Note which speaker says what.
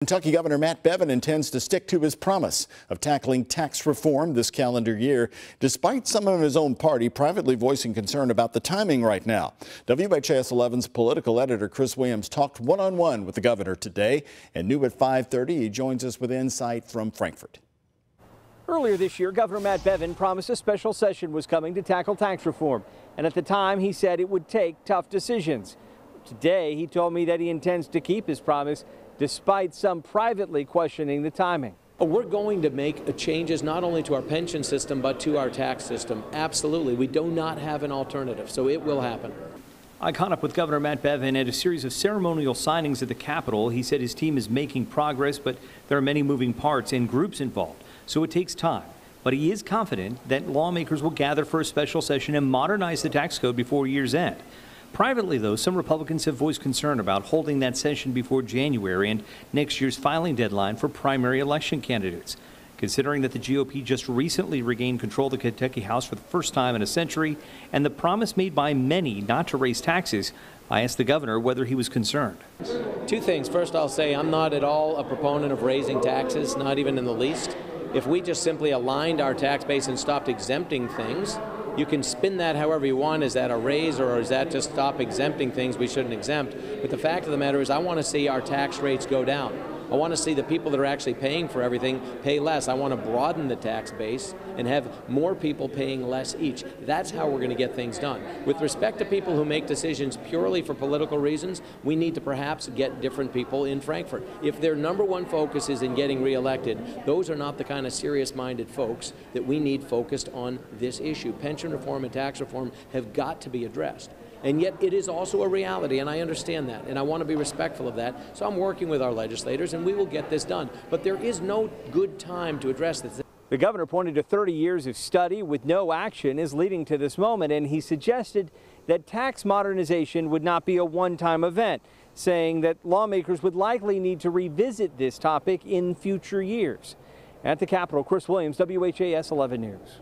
Speaker 1: Kentucky Governor Matt Bevin intends to stick to his promise of tackling tax reform this calendar year, despite some of his own party privately voicing concern about the timing right now. WHAS 11's political editor Chris Williams talked one-on-one with the governor today, and new at 5:30 he joins us with insight from Frankfort.
Speaker 2: Earlier this year, Governor Matt Bevin promised a special session was coming to tackle tax reform, and at the time he said it would take tough decisions. Today he told me that he intends to keep his promise, despite some privately questioning the timing.
Speaker 3: We're going to make changes not only to our pension system, but to our tax system. Absolutely. We do not have an alternative, so it will happen.
Speaker 2: I caught up with Governor Matt Bevin at a series of ceremonial signings at the Capitol. He said his team is making progress, but there are many moving parts and groups involved, so it takes time. But he is confident that lawmakers will gather for a special session and modernize the tax code before year's end. Privately, though, some Republicans have voiced concern about holding that session before January and next year's filing deadline for primary election candidates. Considering that the GOP just recently regained control of the Kentucky House for the first time in a century and the promise made by many not to raise taxes, I asked the governor whether he was concerned.
Speaker 3: Two things. First, I'll say I'm not at all a proponent of raising taxes, not even in the least. If we just simply aligned our tax base and stopped exempting things, you can spin that however you want. Is that a raise, or is that just stop exempting things we shouldn't exempt? But the fact of the matter is I want to see our tax rates go down. I want to see the people that are actually paying for everything pay less. I want to broaden the tax base and have more people paying less each. That's how we're going to get things done. With respect to people who make decisions purely for political reasons, we need to perhaps get different people in Frankfort. If their number one focus is in getting reelected, those are not the kind of serious-minded folks that we need focused on this issue. Pension reform and tax reform have got to be addressed. And yet it is also a reality, and I understand that, and I want to be respectful of that. So I'm working with our legislators, and we will get this done. But there is no good time to address this.
Speaker 2: The governor pointed to 30 years of study with no action is leading to this moment, and he suggested that tax modernization would not be a one-time event, saying that lawmakers would likely need to revisit this topic in future years. At the Capitol, Chris Williams, WHAS 11 News.